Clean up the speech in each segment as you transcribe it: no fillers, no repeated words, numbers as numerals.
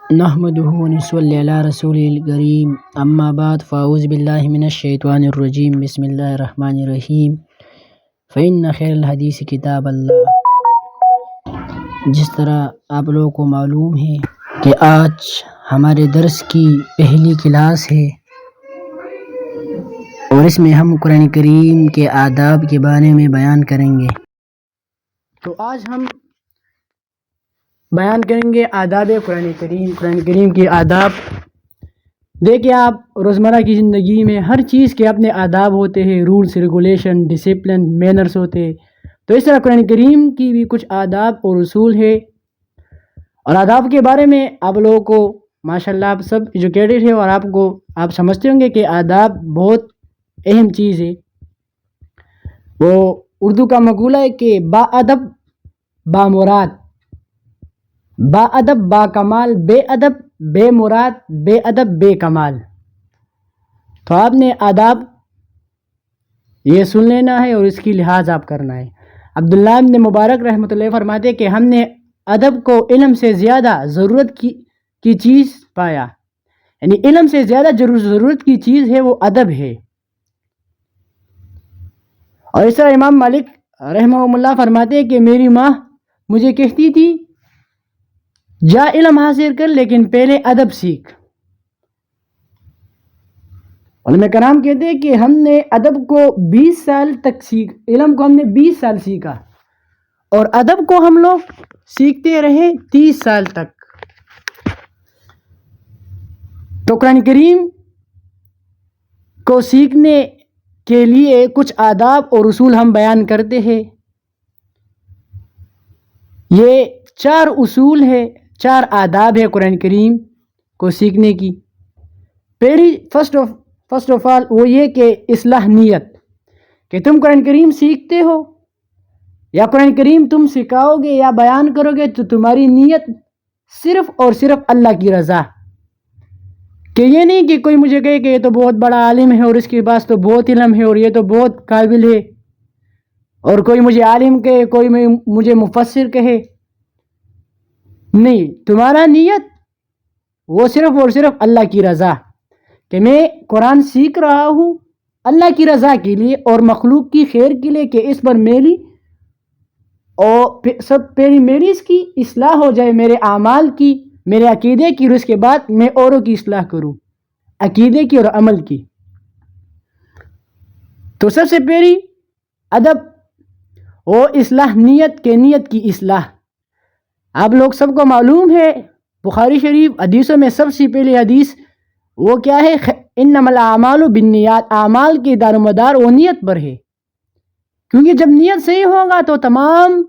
نحمده ونصلي على رسوله الكريم اما بعد فاعوذ بالله من الشیطان الرجیم بسم اللہ الرحمن الرحیم فإن خیر الحدیث کتاب اللہ۔ جس طرح آپ لوگوں کو معلوم ہے کہ آج ہمارے درس کی پہلی کلاس ہے اور اس میں ہم قرآن کریم کے آداب کے بارے میں بیان کریں گے۔ تو آج ہم بیان کریں گے آداب قرآن کریم کے آداب۔ دیکھیں، آپ روزمرہ کی زندگی میں ہر چیز کے اپنے آداب ہوتے ہیں، رولز ریگولیشن، ڈسپلن، مینرز ہوتے ہیں۔ تو اس طرح قرآن کریم کی بھی کچھ آداب اور اصول ہے، اور آداب کے بارے میں آپ لوگوں کو ماشاءاللہ آپ سب ایجوکیٹڈ ہے، اور آپ سمجھتے ہوں گے کہ آداب بہت اہم چیز ہے۔ وہ اردو کا مقولہ ہے کہ با ادب با مراد، با ادب با کمال، بے ادب بے مراد، بے ادب بے کمال۔ تو آپ نے آداب یہ سن لینا ہے اور اس کی لحاظ آپ کرنا ہے۔ عبداللہ بن مبارک رحمۃ اللہ فرماتے کہ ہم نے ادب کو علم سے زیادہ ضرورت کی چیز پایا، یعنی علم سے زیادہ ضرورت کی چیز ہے وہ ادب ہے۔ اور اس طرح امام مالک رحمہ اللہ فرماتے کہ میری ماں مجھے کہتی تھی جا علم حاصل کر لیکن پہلے ادب سیکھ۔ علماء کرام کہتے ہیں کہ ہم نے ادب کو 20 سال تک علم کو ہم نے 20 سال سیکھا، اور ادب کو ہم لوگ سیکھتے رہے 30 سال تک۔ تو قرآن کریم کو سیکھنے کے لیے کچھ آداب اور اصول ہم بیان کرتے ہیں۔ یہ 4 اصول ہے، 4 آداب ہے قرآن کریم کو سیکھنے کی۔ پہلی فرسٹ آف آل وہ یہ کہ اصلاح نیت، کہ تم قرآن کریم سیکھتے ہو یا قرآن کریم تم سکھاؤ گے یا بیان کرو گے تو تمہاری نیت صرف اور صرف اللہ کی رضا، کہ یہ نہیں کہ کوئی مجھے کہے کہ یہ تو بہت بڑا عالم ہے اور اس کے پاس تو بہت علم ہے اور یہ تو بہت قابل ہے، اور کوئی مجھے عالم کہے، کوئی مجھے مفسر کہے۔ نہیں، تمہارا نیت وہ صرف اور صرف اللہ کی رضا، کہ میں قرآن سیکھ رہا ہوں اللہ کی رضا کے لیے اور مخلوق کی خیر کے لیے، کہ اس پر میری اس کی اصلاح ہو جائے، میرے اعمال کی، میرے عقیدے کی، اور اس کے بعد میں اوروں کی اصلاح کروں، عقیدے کی اور عمل کی۔ تو سب سے پہلی ادب وہ اصلاح نیت کی اصلاح۔ آپ لوگ سب کو معلوم ہے بخاری شریف حدیثوں میں سب سے پہلی حدیث وہ کیا ہے؟ انما الاعمال بالنیات، اعمال کی دار و مدار وہ نیت پر ہے، کیونکہ جب نیت صحیح ہوگا تو تمام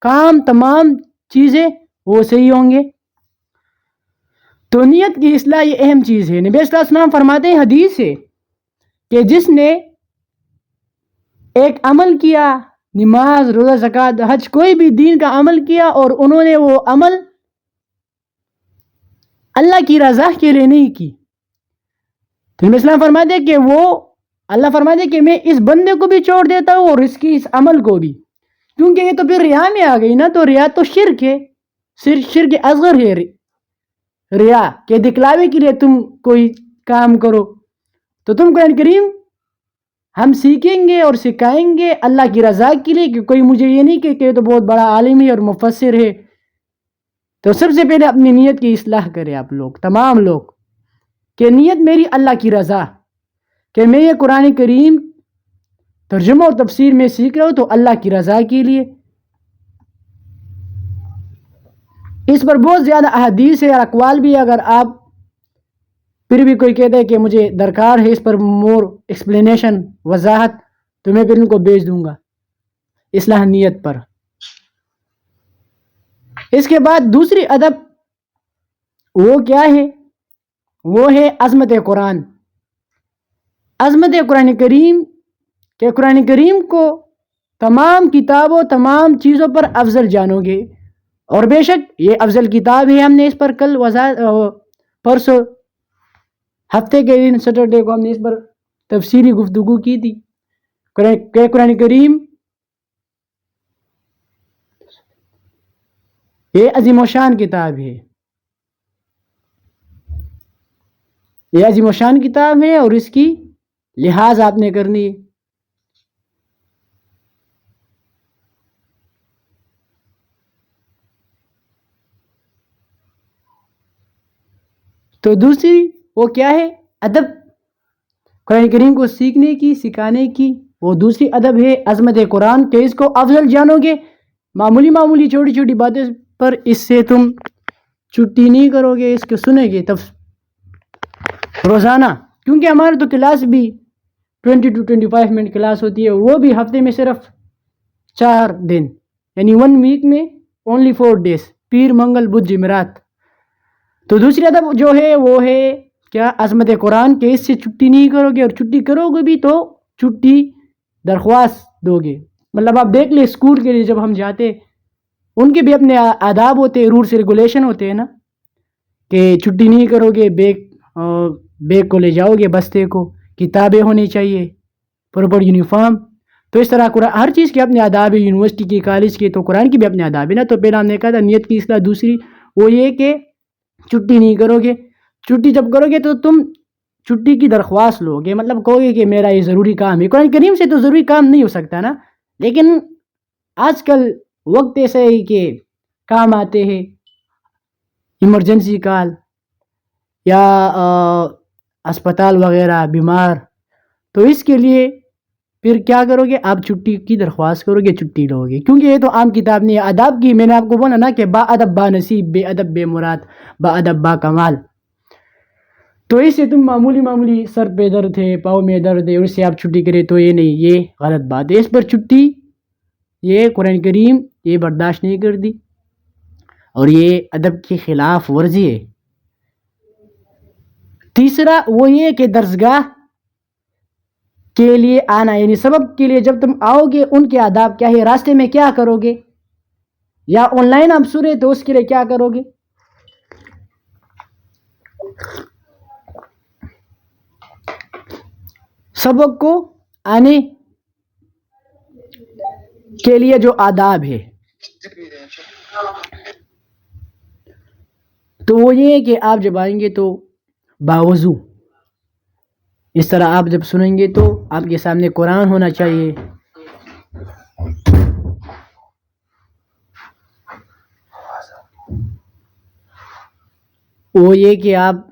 کام، تمام چیزیں وہ صحیح ہوں گے۔ تو نیت کی اصلاح یہ اہم چیز ہے۔ نبی صلی اللہ علیہ وسلم فرماتے ہیں حدیث سے کہ جس نے ایک عمل کیا، نماز، روزہ، زکوٰۃ، حج، کوئی بھی دین کا عمل کیا، اور انہوں نے وہ عمل اللہ کی رضا کے لیے نہیں کی، تو نبی صلی اللہ علیہ وسلم فرماتے ہیں کہ اللہ فرماتے ہیں کہ میں اس بندے کو بھی چھوڑ دیتا ہوں اور اس کی اس عمل کو بھی، کیونکہ یہ تو پھر ریا میں آ گئی نا۔ تو ریا تو شرک ہے، شرک اصغر ہے ریا، کہ دکھلاوے کے لیے تم کوئی کام کرو۔ تو تم قرآن کریم ہم سیکھیں گے اور سکھائیں گے اللہ کی رضا کے لیے، کہ کوئی مجھے یہ نہیں کہ یہ تو بہت بڑا عالم ہے اور مفسر ہے۔ تو سب سے پہلے اپنی نیت کی اصلاح کریں آپ لوگ، تمام لوگ، کہ نیت میری اللہ کی رضا، کہ میں یہ قرآن کریم ترجمہ اور تفسیر میں سیکھ رہا ہوں تو اللہ کی رضا کے لیے۔ اس پر بہت زیادہ احادیث ہے اور اقوال بھی، اگر آپ پھر بھی کوئی کہتا ہے کہ مجھے درکار ہے اس پر مور ایکسپلینیشن، وضاحت، تو میں پھر ان کو بھیج دوں گا اصلاح نیت پر۔ اس کے بعد دوسری ادب وہ کیا ہے؟ وہ ہے عظمت قرآن، عظمت قرآن کریم، کہ قرآن کریم کو تمام کتابوں، تمام چیزوں پر افضل جانو گے، اور بے شک یہ افضل کتاب ہے۔ ہم نے اس پر کل پرسوں ہفتے کے دن سیٹرڈے کو ہم نے اس پر تفصیلی گفتگو کی تھی کہ قرآن کریم یہ عظیم و شان کتاب ہے، یہ عظیم و شان کتاب ہے اور اس کی لحاظ آپ نے کرنی ہے. تو دوسری وہ کیا ہے؟ ادب. قرآن کریم کو سیکھنے کی، سکھانے کی وہ دوسری ادب ہے عظمت قرآن، کہ اس کو افضل جانو گے. معمولی معمولی چھوٹی چھوٹی باتیں پر اس سے تم چھٹی نہیں کرو گے، اس کو سنیں گے تب روزانہ. کیونکہ ہمارے تو کلاس بھی 20 to 25 منٹ کلاس ہوتی ہے، وہ بھی ہفتے میں صرف 4 دن، یعنی 1 ویک میں only 4 days، پیر منگل بدھ جمعرات. تو دوسری ادب جو ہے وہ ہے کیا؟ عظمت قرآن، کہ اس سے چھٹی نہیں کرو گے، اور چھٹی کرو گے بھی تو چھٹی درخواست دو گے. مطلب آپ دیکھ لیں اسکول کے لیے جب ہم جاتے ان کے بھی اپنے آداب ہوتے ہیں، رولس ریگولیشن ہوتے ہیں نا، کہ چھٹی نہیں کرو گے، بیگ کو لے جاؤ گے، بستے کو، کتابیں ہونی چاہیے، پراپر یونیفارم. تو اس طرح قرآن ہر چیز کے اپنے آداب ہے، یونیورسٹی کی، کالج کے، تو قرآن کی بھی اپنے آداب ہے نا. تو پہلا ہم نے کہا تھا نیت کی اصلاح. دوسری وہ یہ کہ چھٹی نہیں کرو گے. چھٹی جب کرو گے تو تم چھٹی کی درخواست لو گے، مطلب کہو گے کہ میرا یہ ضروری کام ہے. قرآن کریم سے تو ضروری کام نہیں ہو سکتا نا، لیکن آج کل وقت ایسا ہے کہ کام آتے ہیں، ایمرجنسی کال یا اسپتال وغیرہ، بیمار، تو اس کے لیے پھر کیا کرو گے؟ آپ چھٹی کی درخواست کرو گے، چھٹی لو گے. کیونکہ یہ تو عام کتاب نہیں ہے آداب کی. میں نے آپ کو بولا نا کہ با ادب با نصیب، بے ادب بے مراد، با ادب با کمال. تو اس سے تم معمولی معمولی سر پہ درد ہے، پاؤں میں درد ہے، اس سے آپ چھٹی کرے تو یہ نہیں، یہ غلط بات ہے. اس پر چھٹی یہ قرآن کریم یہ برداشت نہیں کرتی، اور یہ ادب کے خلاف ورزی ہے. تیسرا وہ یہ کہ درسگاہ کے لیے آنا، یعنی سبق کے لیے جب تم آؤ گے ان کے آداب کیا ہے، راستے میں کیا کرو گے، یا آن لائن آپ سنے تو اس کے لیے کیا کرو گے. سبق کو آنے کے لیے جو آداب ہے تو وہ یہ ہے کہ آپ جب آئیں گے تو باوضو، اس طرح آپ جب سنیں گے تو آپ کے سامنے قرآن ہونا چاہیے. وہ یہ کہ آپ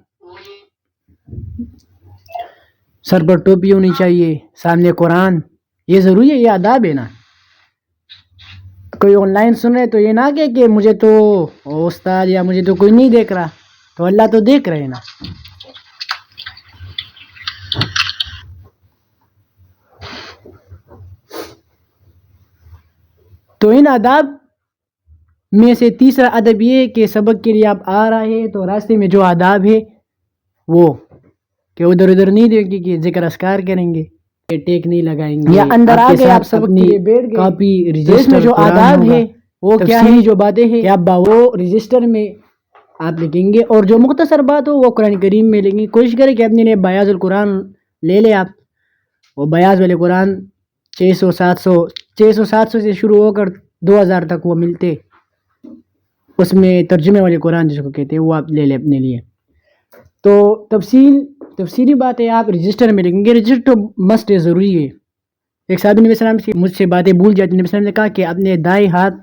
سر پر ٹوپی ہونی چاہیے، سامنے قرآن، یہ ضروری ہے، یہ آداب ہے نا. کوئی آن لائن سن رہے تو یہ نہ کہ مجھے تو استاد یا مجھے تو کوئی نہیں دیکھ رہا، تو اللہ تو دیکھ رہے نا. تو ان آداب میں سے تیسرا ادب یہ ہے کہ سبق کے لیے آپ آ رہے ہیں تو راستے میں جو آداب ہے وہ کہ ادھر ادھر نہیں دیکھیں گے، ذکر اذکار کریں گے، ٹیک نہیں لگائیں گے، یا اندر آ گئے آپ سبق کے لیے بیٹھ گئے، کاپی رجسٹر میں جو آداب ہے وہ کیا ہے، جو باتیں ہیں کہ آپ وہ رجسٹر میں آپ لکھیں گے، اور جو مختصر بات ہو وہ قرآن کریم میں لکھیں گے. کوشش کریں کہ اپنے لیے بیاض القرآن لے لیں آپ. وہ بیاض والے قرآن 600 سے شروع ہو کر 2000 تک وہ ملتے، اس میں ترجمے والے قرآن جس کو کہتے ہیں وہ آپ لے لیں اپنے لیے. تو تفصیلی باتیں آپ رجسٹر میں لکھیں گے. رجسٹر مسٹ ہے، ضروری ہے. ایک صحابی نبی السلام سے مجھ سے باتیں بھول جاتی، نبی السلام نے کہا کہ اپنے دائیں ہاتھ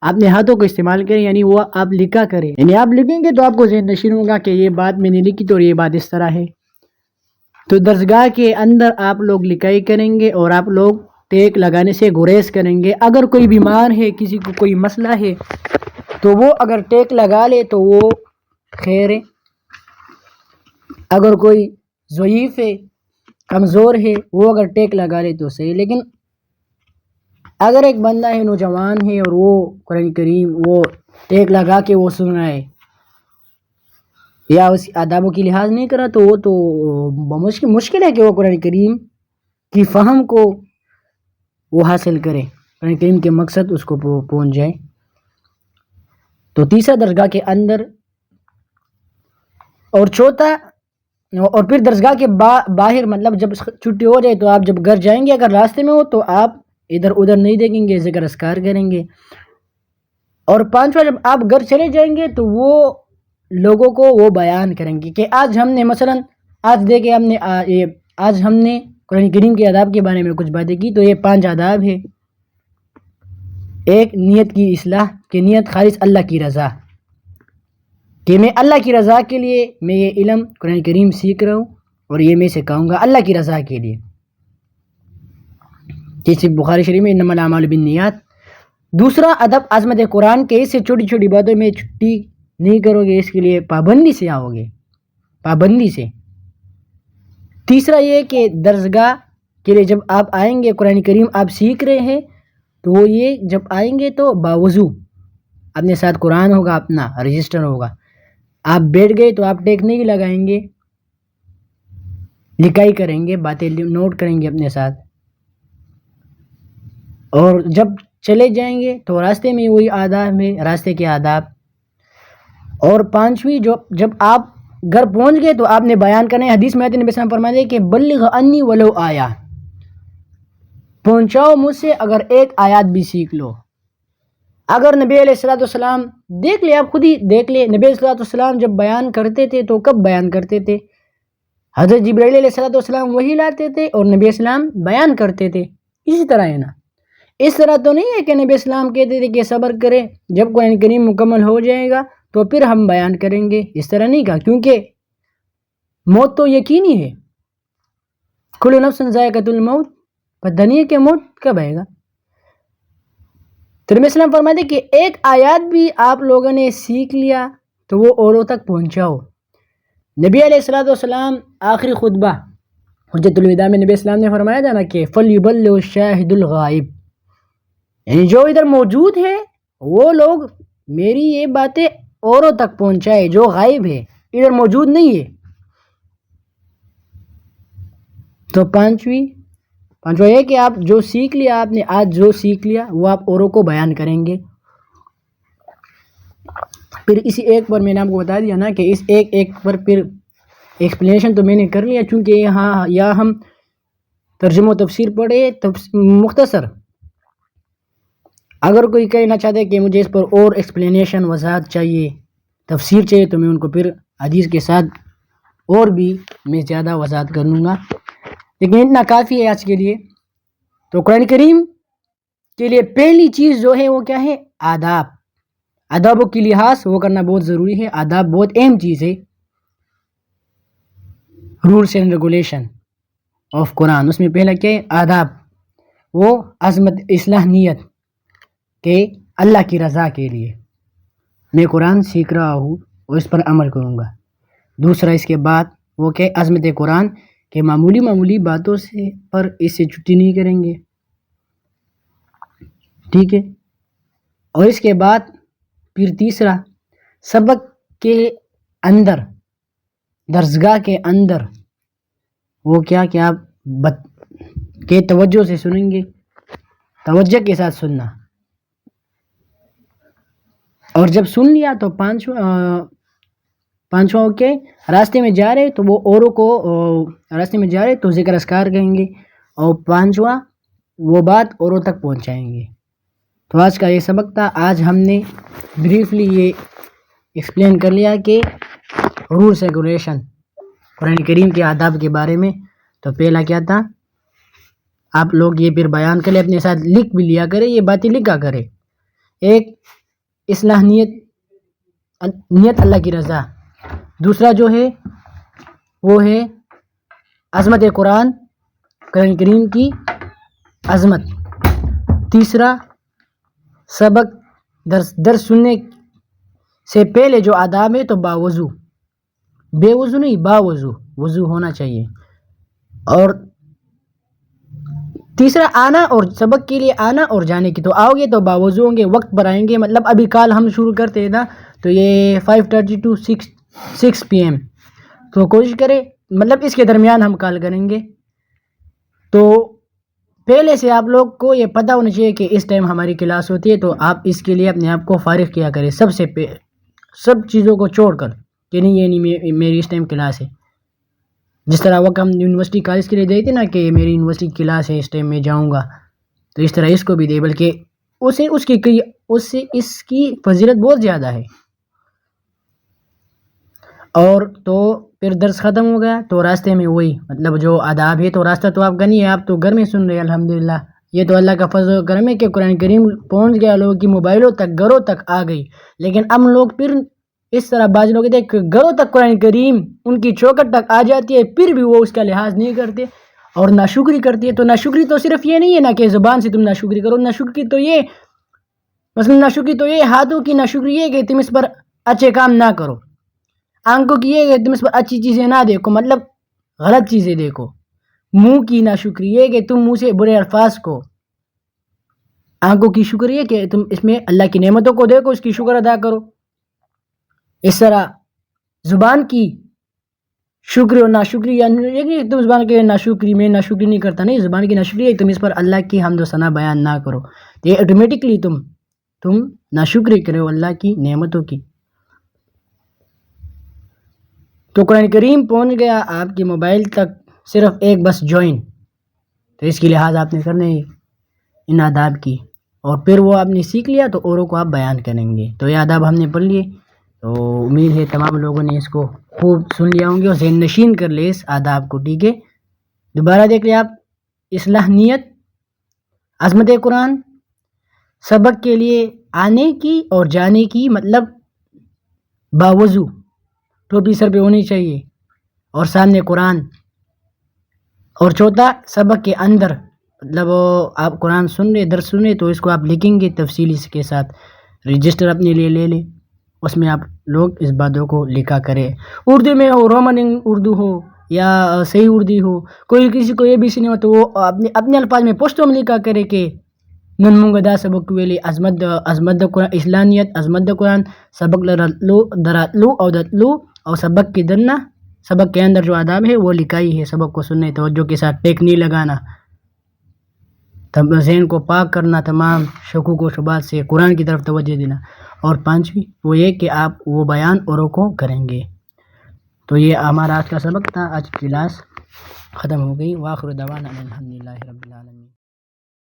اپنے ہاتھوں کو استعمال کریں، یعنی وہ آپ لکھا کریں، یعنی آپ لکھیں گے تو آپ کو ذہن نشین ہوگا کہ یہ بات میں نے لکھی تو یہ بات اس طرح ہے. تو درسگاہ کے اندر آپ لوگ لکھائی کریں گے اور آپ لوگ ٹیک لگانے سے گریز کریں گے. اگر کوئی بیمار ہے، کسی کو کوئی مسئلہ ہے تو وہ اگر ٹیک لگا لے تو وہ خیر ہے. اگر کوئی ضعیف ہے، کمزور ہے، وہ اگر ٹیک لگا لے تو صحیح. لیکن اگر ایک بندہ ہے، نوجوان ہے، اور وہ قرآن کریم وہ ٹیک لگا کے وہ سن رہا ہے یا اس آدابوں کی لحاظ نہیں کرا تو وہ تو مشکل ہے کہ وہ قرآن کریم کی فہم کو وہ حاصل کرے، قرآن کریم کے مقصد اس کو پہنچ جائے. تو تیسرا درسگاہ کے اندر، اور چوتھا، اور پھر درسگاہ کے باہر، مطلب جب چھٹی ہو جائے تو آپ جب گھر جائیں گے، اگر راستے میں ہو تو آپ ادھر ادھر نہیں دیکھیں گے، ذکر اذکار کریں گے. اور پانچواں، جب آپ گھر چلے جائیں گے تو وہ لوگوں کو وہ بیان کریں گے کہ آج ہم نے مثلا آج دیکھیں آج ہم نے قرآن کریم کے آداب کے بارے میں کچھ باتیں کی، تو یہ 5 آداب ہے۔ ایک، نیت کی اصلاح، کہ نیت خالص اللہ کی رضا، کہ میں اللہ کی رضا کے لیے میں یہ علم قرآن کریم سیکھ رہا ہوں اور یہ میں سکھاؤں گا اللہ کی رضا کے لیے، جیسے بخاری شریف میں انما الاعمال بالنیات۔ دوسرا ادب عظمت قرآن کے، اس سے چھوٹی چھوٹی باتوں میں چھٹی نہیں کرو گے، اس کے لیے پابندی سے آؤ گے، پابندی سے۔ تیسرا یہ کہ درسگاہ کے لیے جب آپ آئیں گے، قرآن کریم آپ سیکھ رہے ہیں تو وہ یہ جب آئیں گے تو باوضو اپنے ساتھ قرآن ہوگا، اپنا رجسٹر ہوگا، آپ بیٹھ گئے تو آپ ٹیک نہیں لگائیں گے، لکھائی کریں گے، باتیں نوٹ کریں گے اپنے ساتھ، اور جب چلے جائیں گے تو راستے میں وہی آداب ہے، راستے کے آداب۔ اور پانچویں، جب آپ گھر پہنچ گئے تو آپ نے بیان کرنا ہے۔ حدیث میں آتے نبی صلی اللہ علیہ وسلم فرماتے ہیں کہ بلغ انی ولو آیا، پہنچاؤ مجھ سے اگر ایک آیات بھی سیکھ لو۔ اگر نبی علیہ السلام دیکھ لے، آپ خود ہی دیکھ لے، نبی علیہ السلام جب بیان کرتے تھے تو کب بیان کرتے تھے؟ حضرت جبرائیل علیہ السلام وہی لاتے تھے اور نبی السلام بیان کرتے تھے، اسی طرح ہے نا۔ اس طرح تو نہیں ہے کہ نبی السلام کہتے تھے کہ صبر کرے، جب قرآن کریم مکمل ہو جائے گا تو پھر ہم بیان کریں گے، اس طرح نہیں کہا، کیونکہ موت تو یقینی ہے، کل نفس ذائقۃ الموت، پتہ نہیں ہے کہ موت کب آئے گا۔ تو نبی السلام فرماتے کہ ایک آیات بھی آپ لوگوں نے سیکھ لیا تو وہ اوروں تک پہنچاؤ۔ نبی علیہ السلام آخری خطبہ حجۃ الوداع میں نبی السلام نے فرمایا تھا نا کہ فَلْيُبَلِّغْ الشَّاهِدُ الْغَائِبُ، یعنی جو ادھر موجود ہے وہ لوگ میری یہ باتیں اوروں تک پہنچائے، جو غائب ہے، ادھر موجود نہیں ہے۔ تو پانچواں یہ کہ آپ جو سیکھ لیا، آپ نے آج جو سیکھ لیا وہ آپ اوروں کو بیان کریں گے۔ پھر اسی ایک پر میں نے آپ کو بتا دیا نا کہ اس ایک پر پھر ایکسپلینیشن تو میں نے کر لیا، چونکہ یہاں ہم ترجمہ و تفسیر پڑھے مختصر۔ اگر کوئی کہنا چاہتا ہے کہ مجھے اس پر اور ایکسپلینیشن وضاحت چاہیے، تفسیر چاہیے، تو میں ان کو پھر حدیث کے ساتھ اور بھی میں زیادہ وضاحت کر لوں گا، لیکن اتنا کافی ہے آج کے لیے۔ تو قرآن کریم کے لیے پہلی چیز جو ہے وہ کیا ہے؟ آداب۔ آدابوں کی لحاظ وہ کرنا بہت ضروری ہے، آداب بہت اہم چیز ہے۔ رولس اینڈ ریگولیشن آف قرآن، اس میں پہلا کیا ہے؟ آداب۔ وہ عظمت اصلاح نیت کہ اللہ کی رضا کے لیے میں قرآن سیکھ رہا ہوں اور اس پر عمل کروں گا۔ دوسرا اس کے بعد وہ کہ عظمت قرآن کہ معمولی باتوں سے پر اس سے چھٹی نہیں کریں گے، ٹھیک ہے۔ اور اس کے بعد پھر تیسرا، سبق کے اندر، درسگاہ کے اندر وہ کیا کہ آپ کہ توجہ سے سنیں گے، توجہ کے ساتھ سننا، اور جب سن لیا تو پانچواں کے راستے میں جا رہے تو وہ اوروں کو راستے میں جا رہے تو ذکر اذکار کہیں گے، اور پانچواں وہ بات اوروں تک پہنچائیں گے۔ تو آج کا یہ سبق تھا، آج ہم نے بریفلی یہ ایکسپلین کر لیا کہ رولس ریگولیشن قرآن کریم کے آداب کے بارے میں۔ تو پہلا کیا تھا؟ آپ لوگ یہ پھر بیان کریں، اپنے ساتھ لکھ بھی لیا کرے، یہ باتیں لکھا کرے۔ ایک، اصلاح نیت اللہ کی رضا۔ دوسرا جو ہے وہ ہے عظمت قرآن کریم کی عظمت۔ تیسرا، سبق درس سننے سے پہلے جو آداب ہے تو باوضو، بے وضو نہیں، باوضو، وضو ہونا چاہیے۔ اور تیسرا آنا، اور سبق کے لیے آنا اور جانے کی، تو آؤ گے تو باوضو ہوں گے، وقت پر آئیں گے، مطلب ابھی کال ہم شروع کرتے نا تو یہ 5:30 to 6 PM، تو کوشش کرے مطلب اس کے درمیان ہم کال کریں گے۔ تو پہلے سے آپ لوگ کو یہ پتہ ہونا چاہیے کہ اس ٹائم ہماری کلاس ہوتی ہے، تو آپ اس کے لیے اپنے آپ کو فارغ کیا کریں سب چیزوں کو چھوڑ کر، کہ نہیں یہ نہیں میری اس ٹائم کلاس ہے۔ جس طرح وقت ہم یونیورسٹی کالج کے لیے دیتے نا کہ میری یونیورسٹی کلاس ہے، اس ٹائم میں جاؤں گا، تو اس طرح اس کو بھی دے، بلکہ اس سے اس کی فضیلت بہت زیادہ ہے۔ اور تو پھر درس ختم ہو گیا تو راستے میں وہی مطلب جو آداب ہے، تو راستہ تو آپ کا نہیں ہے، آپ تو گھر میں سن رہے ہیں الحمدللہ۔ یہ تو اللہ کا فضل و کرم ہے کہ قرآن کریم پہنچ گیا لوگوں کی موبائلوں تک، گھروں تک آ گئی۔ لیکن ہم لوگ پھر اس طرح بعض لوگ کہتے ہیں کہ گھروں تک قرآن کریم ان کی چوکھٹ تک آ جاتی ہے، پھر بھی وہ اس کا لحاظ نہیں کرتے اور ناشکری کرتی ہے۔ تو ناشکری تو صرف یہ نہیں ہے نا کہ زبان سے تم ناشکری کرو، ناشکری تو یہ مثلا ناشکری تو یہ ہاتھوں کی ناشکری یہ کہ تم اس پر اچھے کام نہ کرو، آنکھوں کی یہ کہ تم اس پر اچھی چیزیں نہ دیکھو، مطلب غلط چیزیں دیکھو، منہ کی ناشکری یہ کہ تم منہ سے برے الفاظ کو، آنکھوں کی شکر یہ کہ تم اس میں اللہ کی نعمتوں کو دیکھو، اس کی شکر ادا کرو۔ اس طرح زبان کی شکر و ناشکری، یعنی تم زبان کے ناشکری میں ناشکری نہیں کرتا، نہیں، زبان کی ناشکری ہے کہ تم اس پر اللہ کی حمد و ثنا بیان نہ کرو، تو یہ آٹومیٹکلی تم ناشکری کرو اللہ کی نعمتوں کی۔ تو قرآن کریم پہنچ گیا آپ کی موبائل تک، صرف ایک بس جوائن، تو اس کی لحاظ آپ نے کرنے ان آداب کی، اور پھر وہ آپ نے سیکھ لیا تو اوروں کو آپ بیان کریں گے۔ تو یہ آداب ہم نے پڑھ لیے، تو امید ہے تمام لوگوں نے اس کو خوب سن لیا ہوں گے اور ذہن نشین کر لے اس آداب کو، ٹھیک ہے۔ دوبارہ دیکھ لیں آپ، اصلاح نیت، عظمت قرآن، سبق کے لیے آنے کی اور جانے کی، مطلب باوضو ٹوپی سر پہ ہونی چاہیے اور سامنے قرآن، اور چوتھا سبق کے اندر مطلب آپ قرآن سن رہے، درس سن رہے تو اس کو آپ لکھیں گے تفصیلی کے ساتھ، رجسٹر اپنے لیے لے لیں، اس میں آپ لوگ اس باتوں کو لکھا کریں، اردو میں ہو، رومن اردو ہو یا صحیح اردو ہو، کوئی کسی کو یہ بھی نہیں ہو تو وہ اپنے الفاظ میں پشتو میں لکھا کرے کہ نن منگدا سبق ویلی عظمت قرآن، اسلامیت عظمت قرآن، سبق لرتلو دراتلو او دتلو، اور سبق کی درنا، سبق کے اندر جو آداب ہے وہ لکھائی ہے، سبق کو سننے توجہ کے ساتھ ٹیک نہیں لگانا، ذہن کو پاک کرنا تمام شکوک و شبہات سے، قرآن کی طرف توجہ دینا، اور پانچویں وہ یہ کہ آپ وہ بیان اوروں کو کریں گے۔ تو یہ ہمارا آج کا سبق تھا، آج کی کلاس ختم ہو گئی۔ وآخر دعوانا الحمدللہ رب العالمین۔